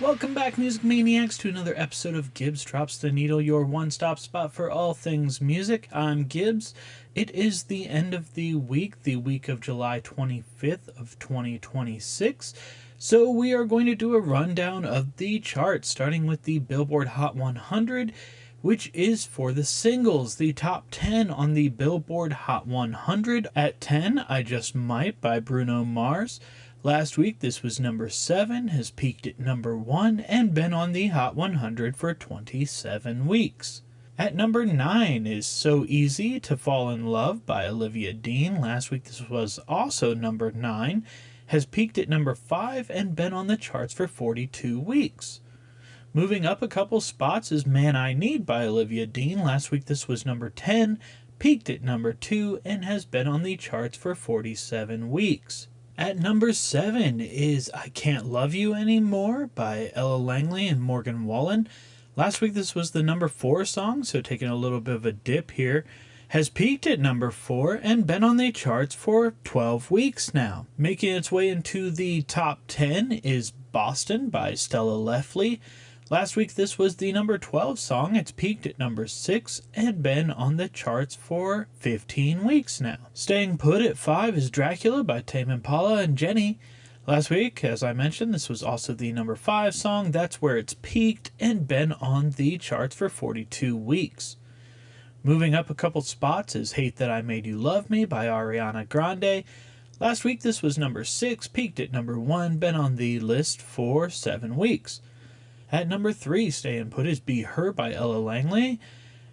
Welcome back, Music Maniacs, to another episode of Gibbs Drops the Needle, your one-stop spot for all things music. I'm Gibbs. It is the end of the week of July 25th of 2026. So we are going to do a rundown of the charts, starting with the Billboard Hot 100, which is for the singles, the top 10 on the Billboard Hot 100. At 10, I Just Might by Bruno Mars. Last week, this was number 7, has peaked at number 1, and been on the Hot 100 for 27 weeks. At number 9 is So Easy to Fall in Love by Olivia Dean. Last week, this was also number 9, has peaked at number 5, and been on the charts for 42 weeks. Moving up a couple spots is Man I Need by Olivia Dean. Last week, this was number 10, peaked at number 2, and has been on the charts for 47 weeks. At number 7 is I Can't Love You Anymore by Ella Langley and Morgan Wallen. Last week this was the number 4 song, so taking a little bit of a dip here. Has peaked at number 4 and been on the charts for 12 weeks now. Making its way into the top 10 is Boston by Stella Lefley. Last week this was the number 12 song. It's peaked at number 6 and been on the charts for 15 weeks now. Staying put at 5 is Dracula by Tame Impala and Jenny. Last week, as I mentioned, this was also the number 5 song. That's where it's peaked and been on the charts for 42 weeks. Moving up a couple spots is Hate That I Made You Love Me by Ariana Grande. Last week this was number 6, peaked at number 1, been on the list for 7 weeks. At number 3, staying put, is Be Her by Ella Langley.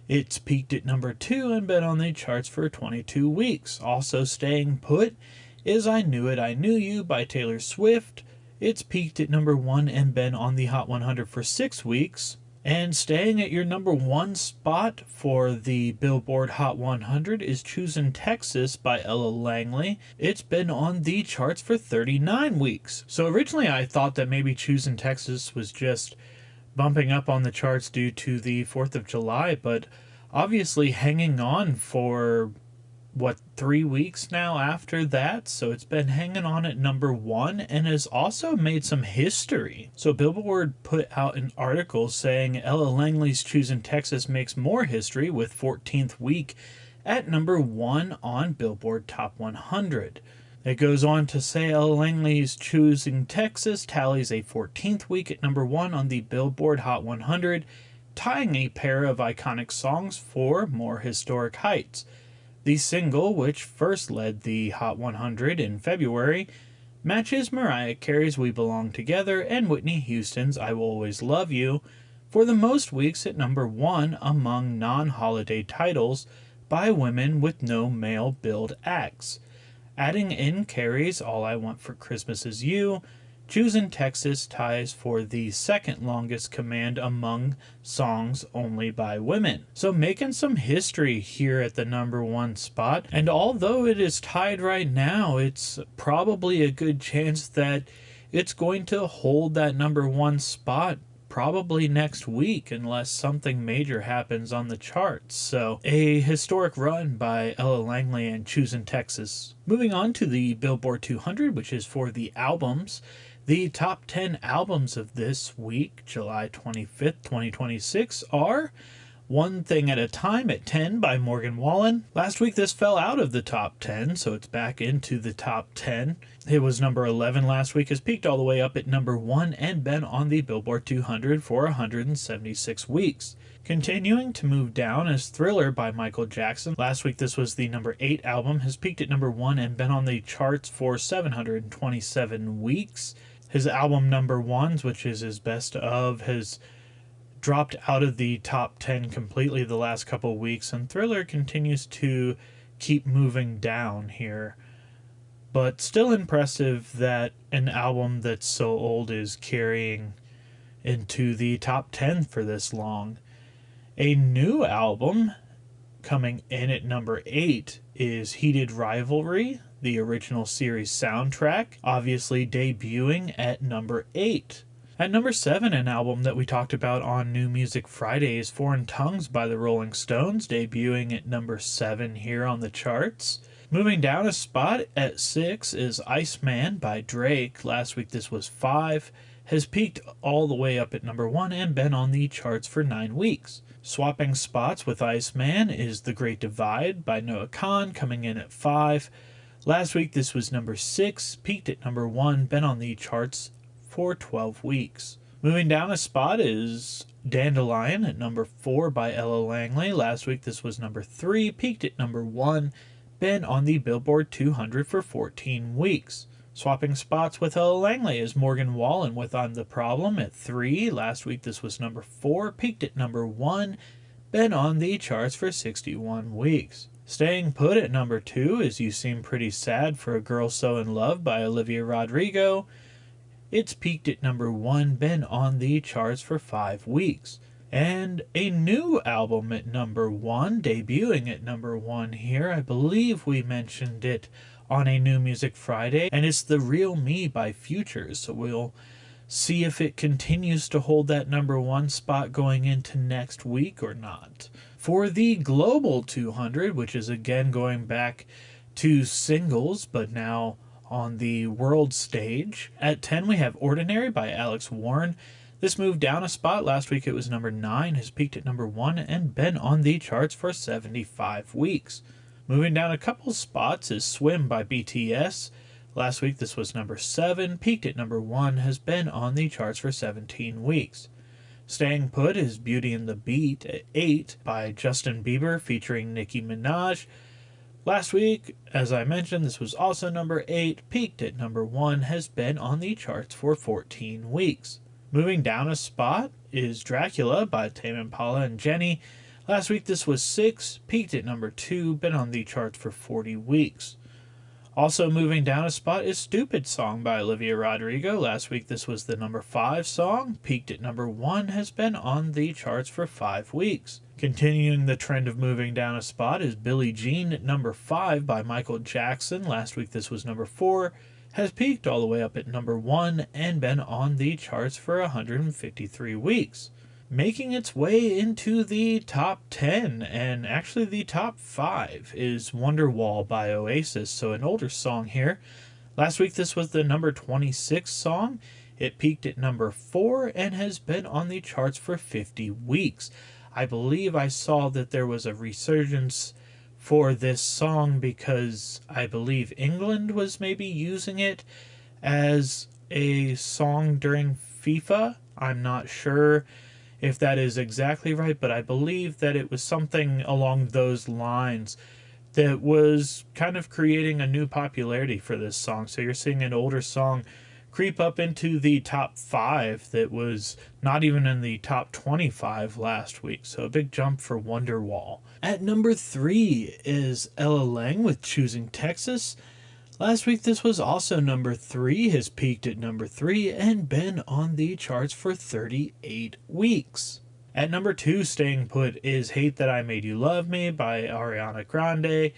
It's peaked at number 2 and been on the charts for 22 weeks. Also staying put is I Knew It, I Knew You by Taylor Swift. It's peaked at number 1 and been on the Hot 100 for 6 weeks. And staying at your number 1 spot for the Billboard Hot 100 is Choosin' Texas by Ella Langley. It's been on the charts for 39 weeks. So originally I thought that maybe Choosin' Texas was just bumping up on the charts due to the 4th of July, but obviously hanging on for 3 weeks now after that, so it's been hanging on at number 1 and has also made some history. So Billboard put out an article saying Ella Langley's Choosin' Texas makes more history with 14th week at number 1 on Billboard Top 100. It goes on to say Ella Langley's Choosin' Texas tallies a 14th week at number 1 on the Billboard Hot 100, tying a pair of iconic songs for more historic heights. The single, which first led the Hot 100 in February, matches Mariah Carey's We Belong Together and Whitney Houston's I Will Always Love You for the most weeks at number 1 among non-holiday titles by women with no male-billed acts. Adding in Carey's All I Want for Christmas Is You, Choosin' Texas ties for the second longest command among songs only by women. So making some history here at the number 1 spot. And although it is tied right now, it's probably a good chance that it's going to hold that number 1 spot probably next week unless something major happens on the charts. So a historic run by Ella Langley and Choosin' Texas. Moving on to the Billboard 200, which is for the albums. The top 10 albums of this week, July 25th, 2026, are One Thing at a Time at 10 by Morgan Wallen. Last week this fell out of the top 10, so it's back into the top 10. It was number 11 last week, has peaked all the way up at number 1 and been on the Billboard 200 for 176 weeks. Continuing to move down is Thriller by Michael Jackson. Last week this was the number 8 album, has peaked at number 1 and been on the charts for 727 weeks. His album number 1s, which is his best of, has dropped out of the top 10 completely the last couple weeks, and Thriller continues to keep moving down here. But still impressive that an album that's so old is carrying into the top 10 for this long. A new album coming in at number 8 is Heated Rivalry, the original series soundtrack, obviously debuting at number 8. At number 7, an album that we talked about on New Music Friday is Foreign Tongues by the Rolling Stones, debuting at number 7 here on the charts. Moving down a spot at 6 is Iceman by Drake. Last week this was 5, has peaked all the way up at number 1 and been on the charts for 9 weeks. Swapping spots with Iceman is The Great Divide by Noah Kahan, coming in at 5. Last week this was number 6, peaked at number 1, been on the charts for 12 weeks. Moving down a spot is Dandelion at number 4 by Ella Langley. Last week this was number 3, peaked at number 1, been on the Billboard 200 for 14 weeks. Swapping spots with Ella Langley is Morgan Wallen with I'm the Problem at 3. Last week this was number 4, peaked at number 1, been on the charts for 61 weeks. Staying put at number 2 is You Seem Pretty Sad for a Girl So in Love by Olivia Rodrigo. It's peaked at number 1, been on the charts for 5 weeks. And a new album at number 1, debuting at number 1 here. I believe we mentioned it on a New Music Friday, and it's The Real Me by Futures. So we'll see if it continues to hold that number 1 spot going into next week or not. For the Global 200, which is again going back to singles, but now on the world stage, at 10 we have Ordinary by Alex Warren. This moved down a spot. Last week it was number 9, has peaked at number 1, and been on the charts for 75 weeks. Moving down a couple spots is Swim by BTS. Last week this was number 7, peaked at number 1, has been on the charts for 17 weeks. Staying put is Beauty and the Beat at 8 by Justin Bieber featuring Nicki Minaj. Last week, as I mentioned, this was also number 8, peaked at number 1, has been on the charts for 14 weeks. Moving down a spot is Dracula by Tame Impala and Jenny. Last week this was 6, peaked at number 2, been on the charts for 40 weeks. Also moving down a spot is Stupid Song by Olivia Rodrigo. Last week this was the number 5 song, peaked at number 1, has been on the charts for 5 weeks. Continuing the trend of moving down a spot is Billie Jean at number 5 by Michael Jackson. Last week this was number 4, has peaked all the way up at number 1 and been on the charts for 153 weeks. Making its way into the top 10 and actually the top 5 is Wonderwall by Oasis, so an older song here. Last week this was the number 26 song. It peaked at number 4 and has been on the charts for 50 weeks. I believe I saw that there was a resurgence for this song because I believe England was maybe using it as a song during FIFA. I'm not sure if that is exactly right, but I believe that it was something along those lines that was kind of creating a new popularity for this song. So you're seeing an older song creep up into the top 5 that was not even in the top 25 last week. So a big jump for Wonderwall. At number 3 is Ella Lang with Choosing Texas. Last week this was also number 3, has peaked at number 3 and been on the charts for 38 weeks. At number 2, staying put, is Hate That I Made You Love Me by Ariana Grande.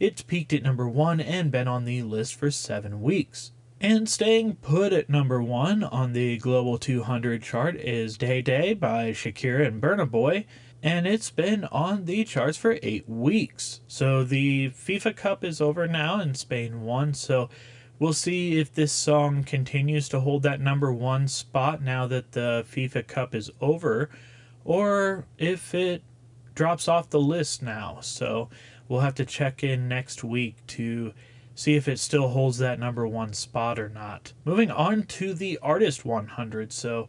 It's peaked at number 1 and been on the list for 7 weeks. And staying put at number 1 on the Global 200 chart is Day Day by Shakira and Burna Boy, and it's been on the charts for 8 weeks. So the FIFA Cup is over now and Spain won, so we'll see if this song continues to hold that number 1 spot now that the FIFA Cup is over, or if it drops off the list now. So we'll have to check in next week to see if it still holds that number 1 spot or not. Moving on to the Artist 100. So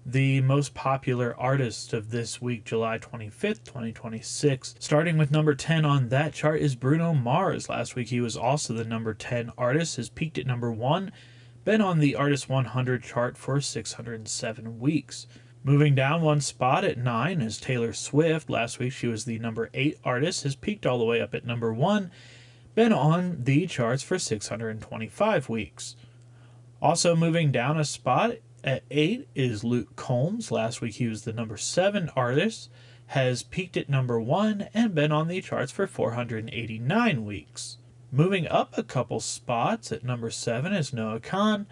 the most popular artist of this week, July 25th, 2026. Starting with number 10 on that chart is Bruno Mars. Last week he was also the number 10 artist, has peaked at number 1, been on the Artist 100 chart for 607 weeks. Moving down 1 spot at 9 is Taylor Swift. Last week she was the number 8 artist, has peaked all the way up at number 1, been on the charts for 625 weeks. Also moving down a spot at 8 is Luke Combs. Last week he was the number 7 artist, has peaked at number 1 and been on the charts for 489 weeks. Moving up a couple spots at number 7 is Noah Kahan.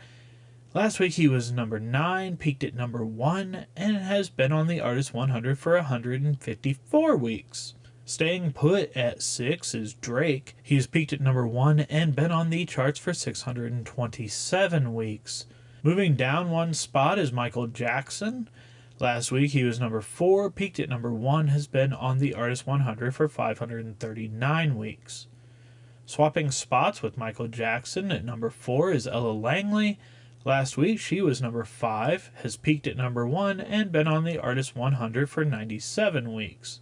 Last week he was number 9, peaked at number 1, and has been on the Artist 100 for 154 weeks. Staying put at 6 is Drake. He's peaked at number 1 and been on the charts for 627 weeks. Moving down one spot is Michael Jackson. Last week he was number 4, peaked at number 1, has been on the Artist 100 for 539 weeks. Swapping spots with Michael Jackson at number 4 is Ella Langley. Last week she was number 5, has peaked at number 1, and been on the Artist 100 for 97 weeks.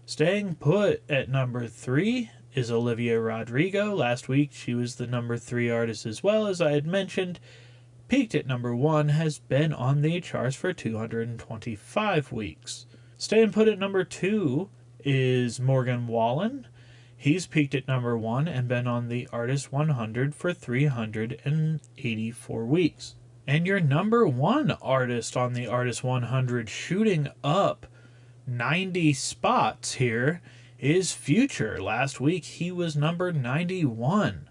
Staying put at number 3 is Olivia Rodrigo. Last week she was the number 3 artist as well, as I had mentioned. Peaked at number 1, has been on the charts for 225 weeks. Staying put at number 2 is Morgan Wallen. He's peaked at number 1 and been on the Artist 100 for 384 weeks. And your number 1 artist on the Artist 100, shooting up 90 spots here, is Future. Last week he was number 91.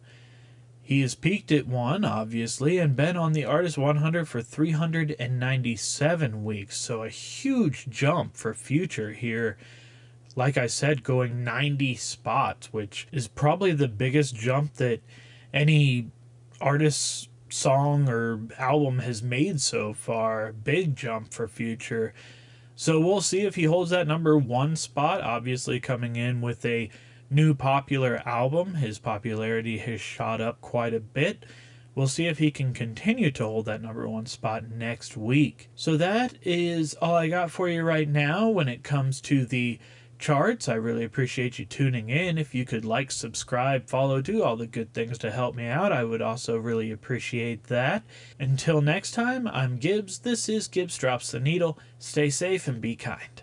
He has peaked at 1, obviously, and been on the Artist 100 for 397 weeks. So a huge jump for Future here. Like I said, going 90 spots, which is probably the biggest jump that any artist's song or album has made so far. Big jump for Future. So we'll see if he holds that number 1 spot, obviously coming in with a new popular album. His popularity has shot up quite a bit. We'll see if he can continue to hold that number 1 spot next week. So that is all I got for you right now when it comes to the charts. I really appreciate you tuning in. If you could like, subscribe, follow, do all the good things to help me out, I would also really appreciate that. Until next time, I'm Gibbs. This is Gibbs Drops the Needle. Stay safe and be kind.